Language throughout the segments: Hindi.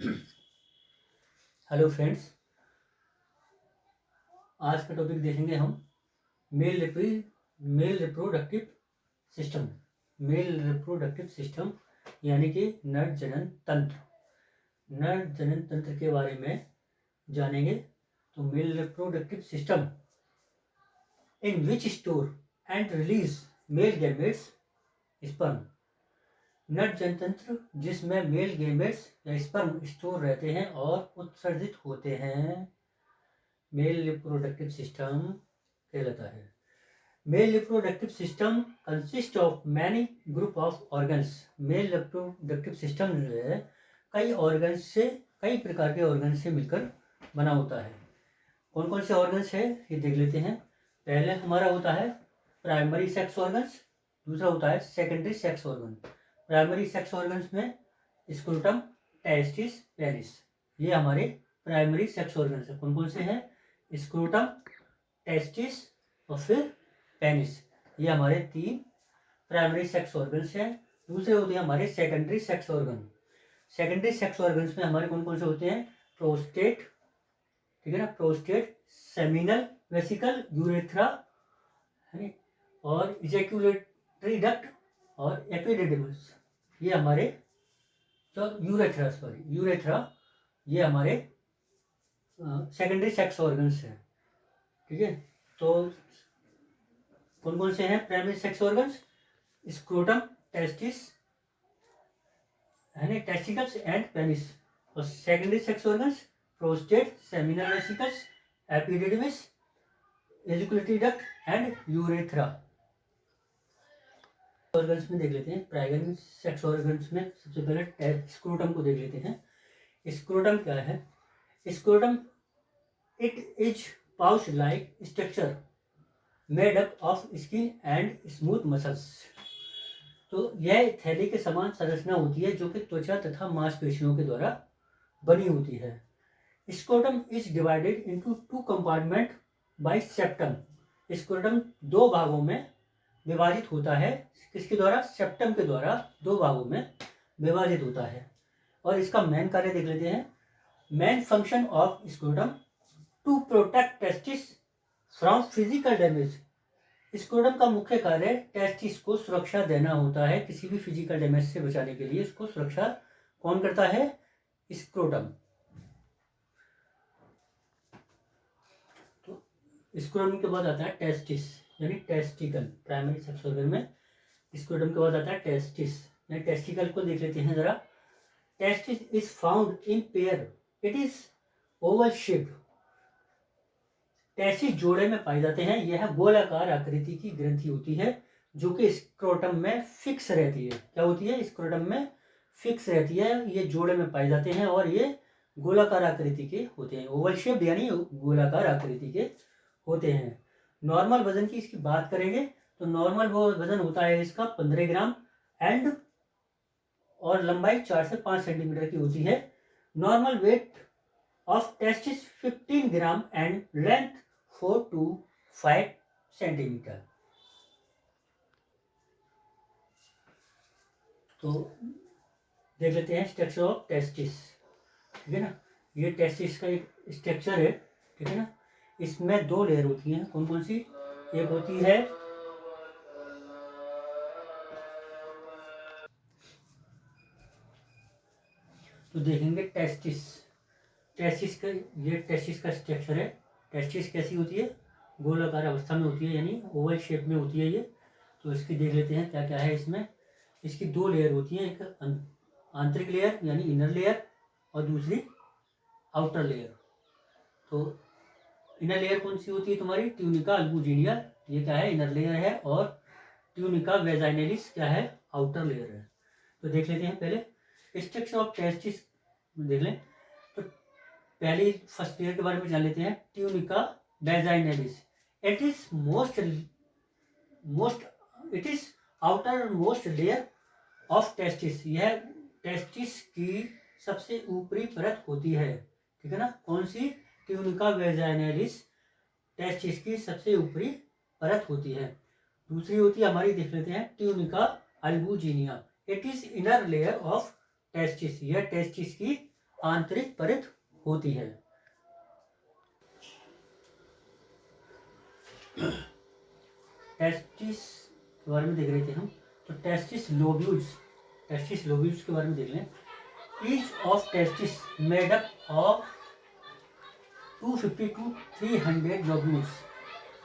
हेलो फ्रेंड्स, आज का टॉपिक देखेंगे हम male reproductive system. Male reproductive system यानी कि नर जनन तंत्र के बारे में जानेंगे। तो male reproductive system in which store and release male gametes sperm. नर जनतंत्र जिसमें मेल गैमेट्स या स्पर्म स्टोर रहते हैं और उत्सर्जित होते हैं, मेल रिप्रोडक्टिव सिस्टम कहलाता है। Male reproductive system consist of many group of organs. Male reproductive system जो है कई प्रकार के ऑर्गन से मिलकर बना होता है। कौन कौन से ऑर्गन्स है ये देख लेते हैं। पहले हमारा होता है प्राइमरी सेक्स ऑर्गन्स, दूसरा होता है secondary sex organ. Primary sex organs में स्क्रोटम, टेस्टिस, पेनिस, ये हमारे प्राइमरी सेक्स ऑर्गन्स है। कौन कौन से हैं? स्क्रोटम, टेस्टिस और फिर पेनिस, ये हमारे 3 प्राइमरी सेक्स ऑर्गन्स हैं। दूसरे होते हैं हमारे secondary sex organ. Secondary sex organs में हमारे कौन कौन से होते हैं? प्रोस्टेट, ठीक है ना, प्रोस्टेट, सेमिनल वेसिकल, यूरेथ्रा है और इजैक्यूलेटरी डक्ट और एपिडिडिमस, ये हमारे जो यूरेथ्रा ये हमारे सेकेंडरी सेक्स ऑर्गन्स हैं। ठीक है, तो कौन कौन से हैं primary sex organs? Scrotum, testis है ना, टेस्टिकल्स एंड पेनिस। और secondary sex organs prostate, seminal vesicles, epididymis, ejaculatory duct and urethra. Organs में देख लेते हैं। प्राइमरी सेक्स ऑर्गन्स में सबसे पहले स्क्रोटम को देख लेते हैं। स्क्रोटम क्या है? Scrotum it is pouch like structure made up of skin and smooth muscles. तो यह थैली के समान संरचना होती है जो कि त्वचा तथा मांसपेशियों के द्वारा बनी होती है। Scrotum is divided into 2 compartment by septum. Scrotum 2 भागों में विभाजित होता है। किसके द्वारा? सेप्टम के द्वारा 2 भागों में विभाजित होता है। और इसका मेन कार्य देख लेते हैं। Main function of scrotum to protect testis from physical damage. Scrotum का मुख्य कार्य टेस्टिस को सुरक्षा देना होता है। किसी भी फिजिकल डैमेज से बचाने के लिए इसको सुरक्षा कौन करता है? स्क्रोटम। तो स्क्रोटम के बाद आता है टेस्टिस यानी टेस्टिकल। प्राइमरी सेक्स ऑर्गन में स्क्रोटम के बाद आता है टेस्टिस यानी टेस्टिकल को देख लेते हैं जरा। Testis is found in pair, it is Oval shaped. Testis जोड़े में पाए जाते हैं। यह गोलाकार आकृति की ग्रंथि होती है जो कि स्क्रोटम में फिक्स रहती है। क्या होती है? स्क्रोटम में फिक्स रहती है। ये जोड़े में पाए जाते हैं और ये गोलाकार आकृति के होते हैं। ओवल शेप्ड यानी गोलाकार आकृति के होते हैं। नॉर्मल वजन की इसकी बात करेंगे तो नॉर्मल वो वजन होता है इसका 15 ग्राम एंड और लंबाई 4 से 5 सेंटीमीटर की होती है। Normal weight of testis 15 gram and length 4 to 5 centimetre. तो देख लेते हैं स्ट्रक्चर ऑफ टेस्टिस। ठीक है ना, ये टेस्टिस का एक स्ट्रक्चर है। ठीक है ना, इसमें 2 लेयर होती हैं। कौन कौन सी? एक होती है तो देखेंगे टेस्टिस। टेस्टिस का स्ट्रक्चर है। टेस्टिस कैसी होती है? गोलाकार अवस्था में होती है यानी ओवल शेप में होती है ये। तो इसकी देख लेते हैं क्या क्या है इसमें। इसकी 2 लेयर होती हैं, एक आंतरिक लेयर यानी इनर लेयर और दूसरी आउटर लेयर। तो इनर लेयर कौन सी होती है तुम्हारी? ट्यूनिका अल्बुजिनिया, ये क्या है? इनर लेयर है। और ट्यूनिका वेजाइनलिस क्या है? आउटर लेयर है। तो देख लेते हैं पहले स्ट्रक्चर ऑफ टेस्टिस देख लें। तो पहले फर्स्ट लेयर के बारे में जान लेते हैं। Tunica vaginalis, it is outer most layer of testis. यह टेस्टिस की सबसे ऊपरी परत होती है। ठीक है ना, कौन सी? ट्यूनिका वेजाइनलिस टेस्टिस की सबसे ऊपरी परत होती है। दूसरी होती है हमारी, देख लेते हैं, tunica albuginea, it is inner layer of testis. यह टेस्टिस की आंतरिक परत होती है। टेस्टिस के बारे में देख रहे थे हम, तो टेस्टिस लोब्यूल्स के बारे में देख लें। Each of testis made up of 250 to 300 lobules.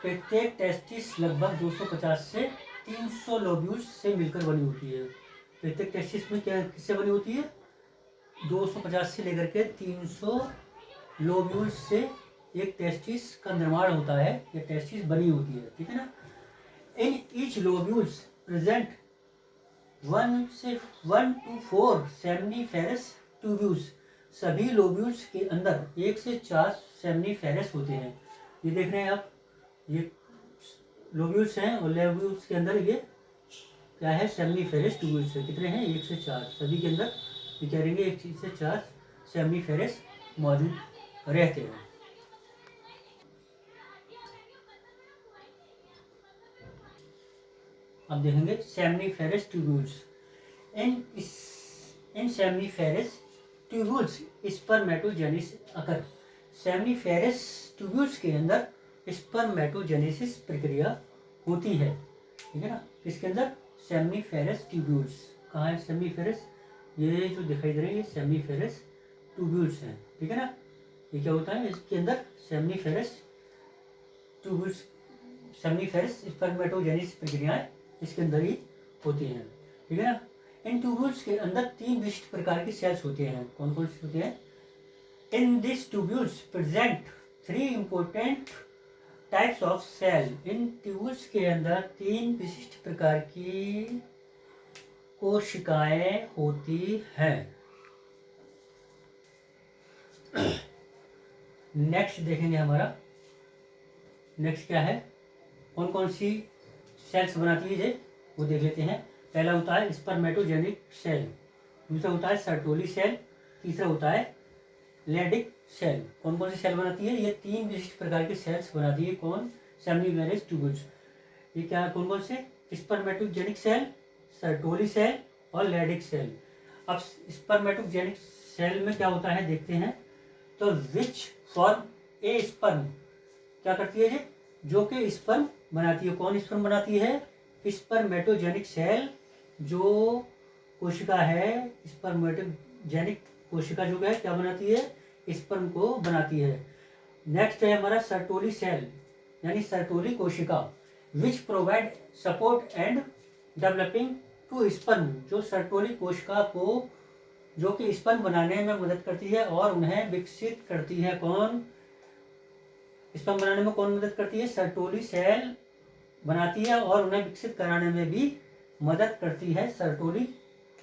प्रत्येक टेस्टिस लगभग 250 से 300 लोब्यूल्स से मिलकर बनी होती है। प्रत्येक टेस्टिस में क्या किससे बनी होती है? 250 से लेकर के 300 लोब्यूल्स से एक टेस्टिस का निर्माण होता है, ये टेस्टिस बनी होती है, ठीक है ना। In each lobules present 1 to 4 seminiferous tubules. सभी लोब्यूल्स के अंदर 1 से 4 सेमनीफेरस होते हैं। ये देख रहे हैं आप, ये लोब्यूल्स हैं और लोब्यूल्स के अंदर ये क्या है? सेमनीफेरस ट्यूब्यूल्स है। कितने हैं? 1 से 4 सभी के अंदर ये कह रहेंगे 1 से 4 सेमनीफेरस मौजूद रहते हैं। अब देखेंगे seminiferous tubules. In seminiferous tubules spermatogenesis occur. Seminiferous tubules के अंदर स्पर्मेटोजेनेसिस प्रक्रिया होती है, ठीक है ना। इसके अंदर सेमनीफेरस ट्यूब्यूल्स, कहाँ है सेमनीफेरस? ये जो दिखाई दे रहे हैं ये सेमनीफेरस ट्यूब्यूल्स हैं, ठीक है ना। ये क्या होता है? इसके अंदर सेमनीफेरस ट्यूब्यूल्स, सेमनीफेरस स्पर्मेटोजेनेसिस प्रक्रियाएं इसके अंदर ही होती हैं, ठीक है ना। इन ट्यूब्यूल्स के अंदर 3 विशिष्ट प्रकार के सेल्स होते हैं। कौन कौन से होते हैं? In this tubules present 3 important types of cell. इन ट्यूब्यूल्स के अंदर 3 विशिष्ट प्रकार की कोशिकाएं होती हैं। नेक्स्ट देखेंगे हमारा, नेक्स्ट क्या है, कौन कौन सी सेल्स बनाती है वो देख लेते हैं। पहला होता है स्पर्मेटोजेनिक सेल, दूसरा होता है सर्टोली सेल, तीसरा होता है लेडिक सेल। कौन कौन सी सेल बनाती है? ये 3 विशिष्ट प्रकार के सेल्स बनाती है। कौन? Seminiferous tubules. ये क्या कौन कौन से? स्पर्मेटोजेनिक सेल, सर्टोली सेल और लेडिक सेल। अब स्पर्मेटोजेनिक सेल में क्या होता है देखते हैं। तो विच फॉर्म ए स्पर्म, क्या करती है ये? जो कि स्पर्म बनाती है। कौन स्पर्म बनाती है? स्पर्मेटोजेनिक सेल, जो कोशिका है स्पर्मेटोजेनिक कोशिका जो है क्या बनाती है? स्पर्म को बनाती है। नेक्स्ट है हमारा सर्टोली सेल यानी सर्टोली कोशिका, which provide support and developing to sperm, जो सर्टोली कोशिका को जो कि स्पर्म बनाने में मदद करती है और उन्हें विकसित करती है। कौन स्पर्म बनाने में कौन मदद करती है? सर्टोली सेल बनाती है और उन्हें विकसित कराने में भी मदद करती है सर्टोली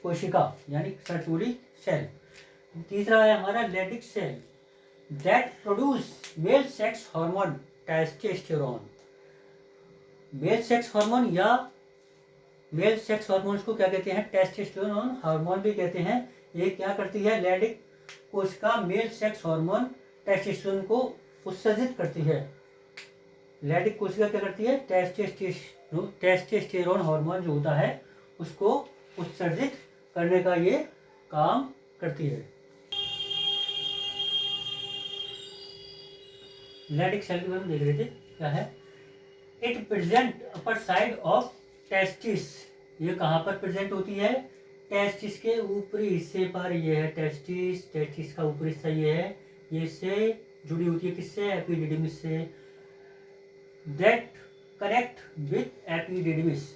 कोशिका यानी सर्टोली सेल। तीसरा है हमारा Leydig cell, that produce male sex hormone testosterone. Male sex hormone या मेल सेक्स हार्मोन्स को क्या कहते हैं? टेस्टोस्टेरोन हार्मोन भी कहते हैं। ये क्या करती है? लेडिक कोशिका मेल सेक्स हार्मोन टेस्टोस्टेरोन को उत्सर्जित करती है। लेडिक कोशिका क्या करती है? टेस्टोस्टेरोन हार्मोन जो होता है उसको उत्सर्जित करने का ये काम करती है। लेडिक सेल के बारे में देख रहे थे, क्या है? It present upper side of testis. ये कहाँ पर प्रेजेंट होती है? टेस्टिस के ऊपरी हिस्से पर। ये है टेस्टिस, टेस्टिस का ऊपरी हिस्सा ये है, ये से जुड़ी होती है किससे? एपिडिडिमिस से। That connect with epididymis.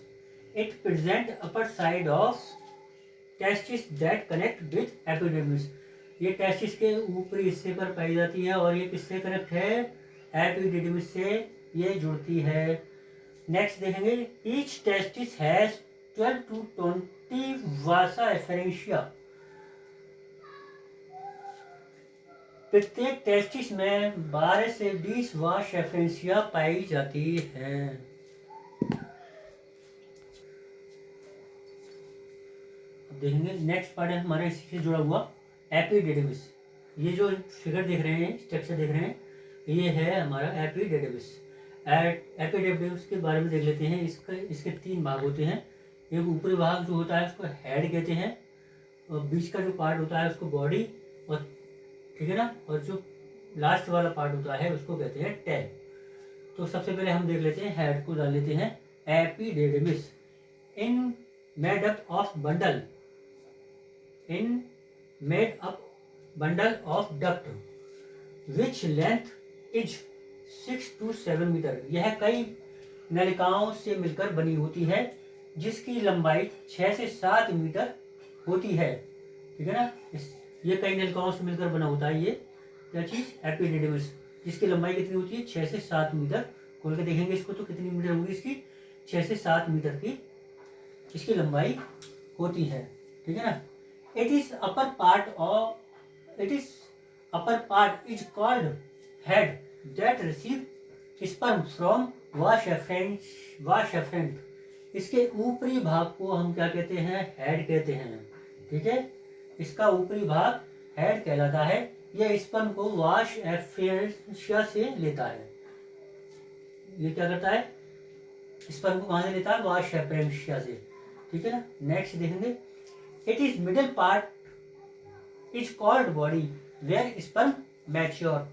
It present upper side of testis that connect with epididymis. ये टेस्टिस के ऊपरी हिस्से पर पाई जाती है और ये किससे कनेक्ट है? एपिडिडिमिस से ये जुड़ती है। नेक्स्ट देखेंगे, each testis has 12 to 20 Vasa efferentia. प्रत्येक टेस्टिस में 12 से 20 वास एफरेंशिया पाई जाती है। अब देखेंगे नेक्स्ट पार्ट है हमारे इसी से जुड़ा हुआ एपिडिडिमिस। ये जो फिगर देख रहे हैं, स्ट्रक्चर देख रहे हैं, ये है हमारा एपिडिडिमिस। एपिडिडिमिस के बारे में देख लेते हैं। इसके 3 भाग होते हैं। एक ऊपरी भाग जो होता है उसको हेड कहते हैं, और बीच का जो पार्ट होता है उसको बॉडी, और ठीक है ना। और जो लास्ट वाला पार्ट होता है उसको कहते हैं टेल। तो सबसे पहले हम देख लेते हैं, हेड को डाल लेते हैं। Epididymis in made up of bundle in made up bundle of duct which length is 6 to 7 metre. यह कई नलिकाओं से मिलकर बनी होती है जिसकी लंबाई 6 से 7 मीटर होती है। ठीक है ना। ये कई नलिकाओं से मिलकर बना होता है। ये क्या चीज, एपिडिडमिस, जिसकी लंबाई कितनी होती है, 6 से 7 मीटर। खोल के देखेंगे इसको तो कितनी मीटर होगी इसकी, 6 से 7 मीटर की इसकी लंबाई होती है। ठीक है ना। It is upper part is called head that receive sperm from vas efferent. इसके ऊपरी भाग को हम क्या कहते हैं, हेड कहते हैं। ठीक है। इसका ऊपरी भाग हेड कहलाता है। यह स्पर्म को वाश एफरेंशिया से लेता है। ये क्या करता है, स्पर्म को कहां से लेता है, वाश एफरेंशिया से। ठीक है ना। नेक्स्ट देखेंगे, it is middle part is called body where sperm mature.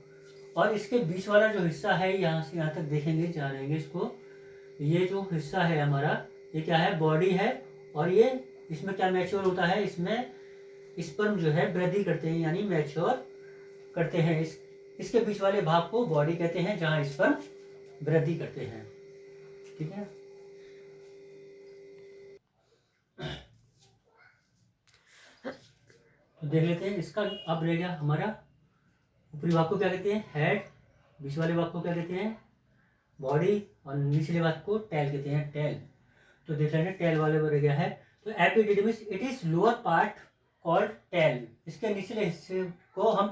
और इसके बीच वाला जो हिस्सा है, यहाँ से यहाँ तक देखेंगे, जानेंगे इसको। ये जो हिस्सा है हमारा, ये क्या है, बॉडी है। और ये इसमें क्या मैच्योर होता है, इसमें स्पर्म जो है वृद्धि करते हैं, यानी मैच्योर करते हैं। इसके बीच वाले भाग को बॉडी कहते हैं, जहां स्पर्म वृद्धि करते हैं। ठीक है। तो देख लेते हैं इसका। अब रह गया हमारा ऊपरी भाग को क्या कहते हैं, हेड। बीच वाले भाग को क्या कहते हैं, बॉडी। और निचले भाग को टेल कहते हैं, टेल। तो देख लेते हैं टेल वाले में रह गया है। तो epididymis it is lower part called tail. इसके निचले हिस्से को हम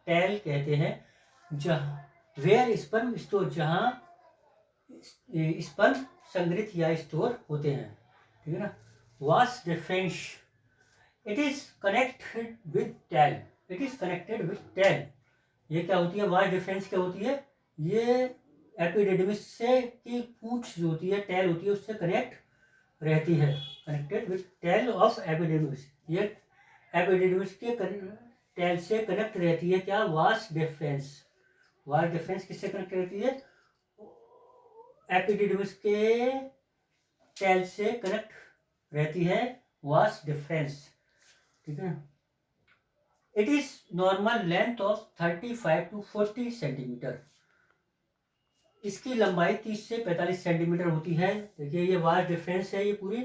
टेल कहते हैं, जहां वेयर स्पर्म स्टोर, जहां स्पर्म संग्रहित या स्टोर होते हैं। ठीक है ना। Vas deferens it is connected with tail. It is connected with tail. ये क्या होती है, वास डिफरेंस क्या होती है, ये एपिडिडमिस से की पूंछ जो होती है, टेल होती है, उससे कनेक्ट रहती है। Connected with tail of epididymis. ये एपिडिडमिस के टेल से कनेक्ट रहती है। क्या, वास डिफरेंस। वास डिफरेंस किससे कनेक्ट रहती है, एपिडिडमिस के टेल से कनेक्ट रहती है, वास डिफरेंस। ठीक है। It is normal length of 35 to 40 centimetre. इसकी लंबाई 30 से 45 सेंटीमीटर होती है। देखिए ये वास डिफरेंस है, ये पूरी,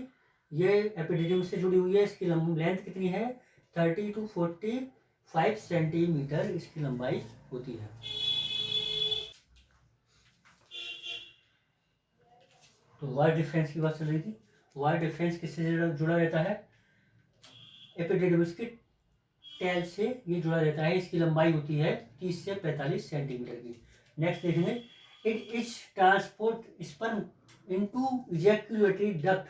ये एपिडिडमिस से जुड़ी हुई है। इसकी लेंथ कितनी है, 30 to 45 सेंटीमीटर इसकी लंबाई होती है। तो वास डिफरेंस की बात चल रही थी। वास डिफरेंस किससे जुड़ा रहता है, एपिडिडमिस की टेल से ये जुड़ा रहता है। इसकी लंबाई होती है 30 से 45 सेंटीमीटर की। नेक्स्ट देखेंगे, it is transport sperm into ejaculatory duct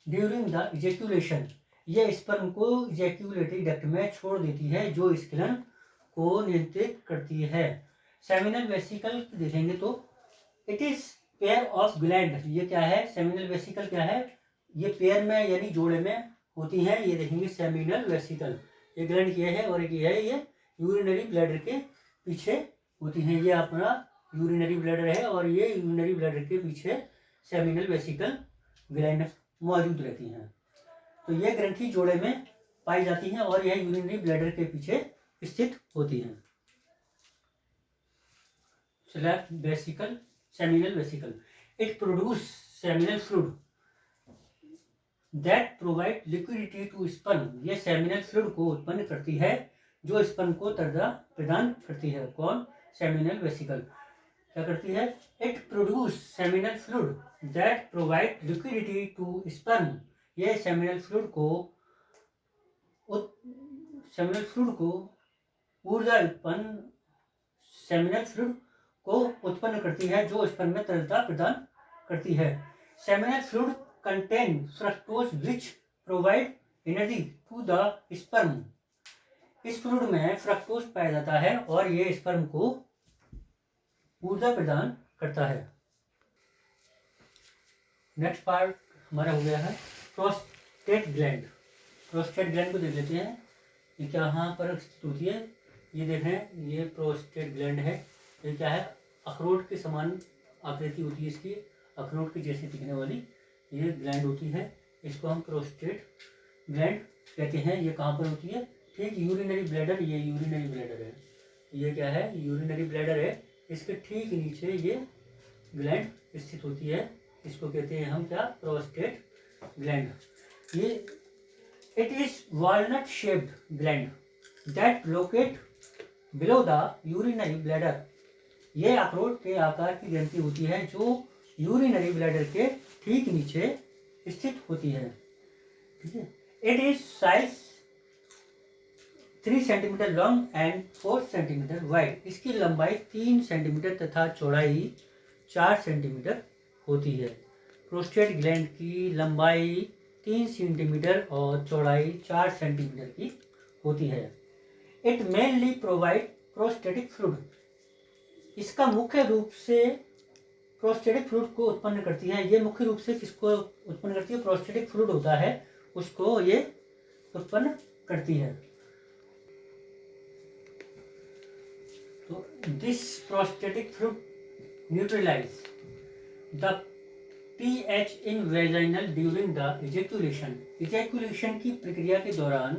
during the ejaculation. यह स्पर्म को इजैक्यूलेटरी डक्ट में छोड़ देती है, जो स्खलन को नियंत्रित करती है। सेमिनल वेसिकल देखेंगे तो it is pair of gland. ये क्या है, सेमिनल वेसिकल क्या है, ये पेयर में यानी जोड़े में होती है। ये देखेंगे सेमिनल वेसिकल, एक ग्लैंड ये है और एक ये है, ये यूरिनरी ब्लैडर के पीछे होती है। ये अपना यूरिनरी ब्लैडर है और ये यूरिनरी ब्लैडर के पीछे सेमिनल वेसिकल ग्लैंड मौजूद रहती हैं। तो ये ग्रंथि जोड़े में पाई जाती हैं और यह यूरिनरी ब्लैडर के पीछे स्थित होती हैं। Vesicle, seminal vesicle, it produce seminal fluid that provide liquidity to sperm. ये सेमिनल फ्लूइड को उत्पन्न करती है, जो स्पर्म को तरदा प्रदान करती है। कौन, सेमिनल वेसिकल क्या करती है, it produce seminal fluid that provide liquidity to sperm. ये सेमिनल फ्लूइड को ऊर्जा उत्पन्न, सेमिनल फ्लूइड को उत्पन्न करती है, जो स्पर्म में तरलता प्रदान करती है। Seminal fluid contain fructose which provide energy to the sperm. इस फ्लूइड में फ्रक्टोज पाया जाता है और ये स्पर्म को ऊर्जा प्रदान करता है। नेक्स्ट पार्ट हमारा हो गया है प्रोस्टेट ग्लैंड। प्रोस्टेट ग्लैंड को देख लेते हैं, ये कहाँ पर स्थित होती है, ये देख रहे हैं, ये प्रोस्टेट ग्लैंड है। ये क्या है, अखरोट के समान आकृति होती है इसकी, अखरोट की जैसी दिखने वाली ये ग्लैंड होती है। इसको हम प्रोस्टेट ग्लैंड कहते हैं। ये कहाँ पर होती है, ठीक यूरिनरी ब्लैडर, ये यूरिनरी ब्लैडर है, ये क्या है, यूरिनरी ब्लैडर है। इसके ठीक नीचे ये ग्लैंड स्थित होती है, इसको कहते हैं हम क्या, प्रोस्टेट ग्लैंड। ये it is walnut shaped gland that locate below the urinary bladder. ये अखरोट के आकार की ग्रंथि होती है जो यूरिनरी ब्लैडर के ठीक नीचे स्थित होती है। ठीक है, it is size 3 centimetre long and 4 centimetre wide. इसकी लंबाई 3 सेंटीमीटर तथा चौड़ाई 4 सेंटीमीटर होती है। प्रोस्टेट ग्लैंड की लंबाई 3 सेंटीमीटर और चौड़ाई 4 सेंटीमीटर की होती है। It mainly provide prostatic fluid. इसका मुख्य रूप से प्रोस्टेटिक फ्लूइड को उत्पन्न करती है। ये मुख्य रूप से किसको उत्पन्न करती है, प्रोस्टेटिक फ्लूइड होता है उसको ये उत्पन्न करती है। तो this prostatic fluid neutralize the pH in vaginal during the ejaculation. Ejaculation की प्रक्रिया के दौरान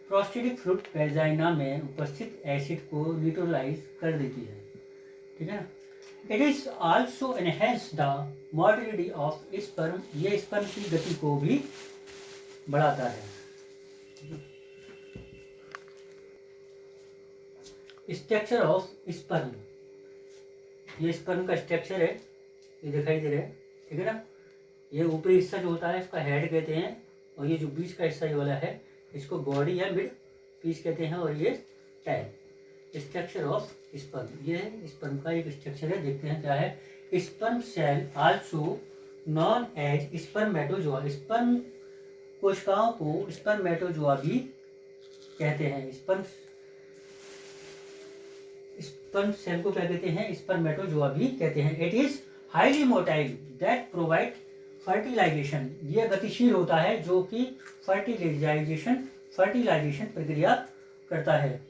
प्रोस्टेटिक फ्लूइड वेजाइना में उपस्थित एसिड को न्यूट्रलाइज कर देती है। ठीक है ना। It is also enhance the motility of sperm. ये स्पर्म की गति को भी बढ़ाता है। स्ट्रक्चर ऑफ स्पर्म, ये स्पर्म का स्ट्रक्चर है, ये दिखाई दे रहा है। ठीक है ना। ये ऊपरी हिस्सा जो होता है इसका हेड कहते हैं, और ये जो बीच का हिस्सा ये वाला है इसको बॉडी या मिड पीस कहते हैं, और ये टेल। स्ट्रक्चर ऑफ स्पर्म, ये स्पर्म का एक स्ट्रक्चर है। देखते हैं क्या है। Sperm cell also known as spermatozoa. Sperm कोशिकाओं को स्पर्मेटोजोआ भी कहते हैं। स्पर्म सेल को क्या कहते हैं, स्पर्मेटोजोआ भी कहते हैं। It is highly motile that provide fertilization. यह गतिशील होता है जो कि फर्टिलाइजेशन प्रक्रिया करता है।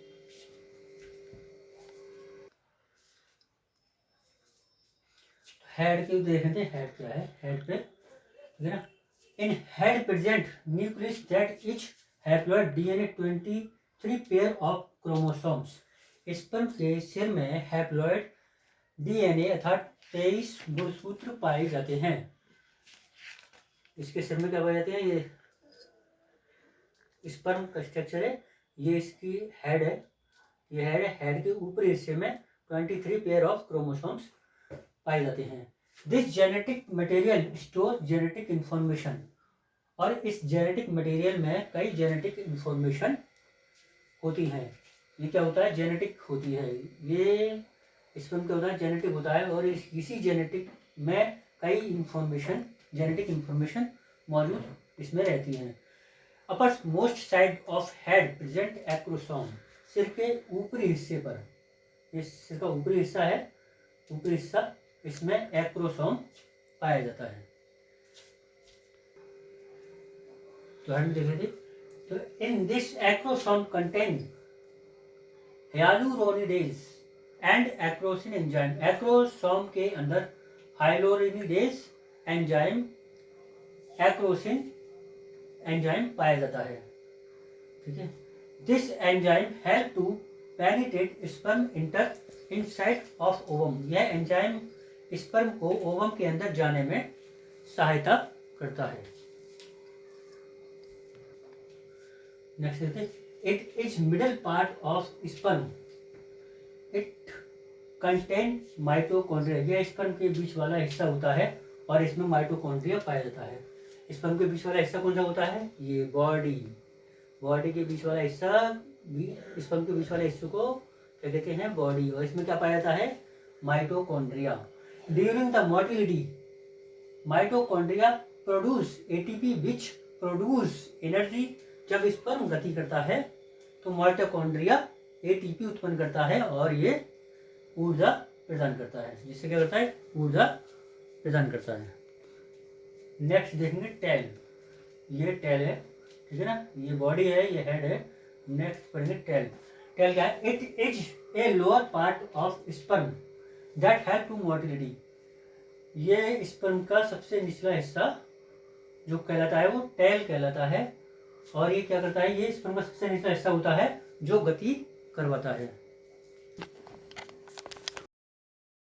हेड की देखते हैं, हेड क्या है, हेड पे ठीक है ना। In head present nucleus that etch haploid DNA 23 pair of chromosomes. Sperm के सिर में हैप्लॉइड डीएनए अर्थात 23 गुणसूत्र पाए जाते हैं। इसके सिर में क्या पाए जाते हैं, ये स्पर्म का स्ट्रक्चर है, ये इसकी हेड है, ये हेड है। हेड के ऊपरी हिस्से में 23 पेयर ऑफ क्रोमोसोम्स पाए जाते हैं। This genetic material store genetic information. और इस जेनेटिक मटेरियल में कई जेनेटिक इंफॉर्मेशन होती है। ये क्या होता है, जेनेटिक होती है। ये स्पर्म क्या होता है, जेनेटिक होता है, और इसी जेनेटिक में कई जेनेटिक इंफॉर्मेशन मौजूद इसमें रहती हैं। Upper most side of head present acrosome. सिर के ऊपरी हिस्से पर, ये सिर का ऊपरी हिस्सा है, ऊपरी हिस्सा, इसमें एक्रोसोम पाया जाता है। तो हम देख रहे थे, तो in this acrosome contain hyaluronidase and acrosin enzyme. Acrosome के अंदर हाइलुरोनिडेज एंजाइम, एक्रोसिन एंजाइम पाया जाता है। ठीक है। This enzyme help to penetrate sperm enter inside of ovum. यह एंजाइम स्पर्म को ओवम के अंदर जाने में सहायता करता है। नेक्स्ट देखते हैं। It is middle part of sperm. It contain mitochondria. यह स्पर्म के बीच वाला हिस्सा होता है और इसमें माइटोकॉन्ड्रिया पाया जाता है। स्पर्म के बीच वाला हिस्सा कौन सा होता है, ये बॉडी के बीच वाला हिस्सा, स्पर्म के बीच वाले हिस्से को क्या कहते हैं, बॉडी। और इसमें क्या पाया जाता है, mitochondria. During the motility mitochondria produce ATP which produce energy. जब स्पर्म गति करता है तो माइटोकॉन्ड्रिया एटीपी उत्पन्न करता है और ये ऊर्जा प्रदान करता है, जिससे क्या करता है, ऊर्जा प्रदान करता है। नेक्स्ट देखेंगे टेल। ये टेल है, ठीक है ना, ये बॉडी है, ये हेड है। नेक्स्ट पढ़ेंगे टेल। टेल क्या है? It is a lower part of sperm that help to motility. ये स्पर्म का सबसे निचला हिस्सा जो कहलाता है वो टेल कहलाता है, और ये क्या करता है? ये स्पर्म का सबसे निचला हिस्सा होता है जो गति करवाता है।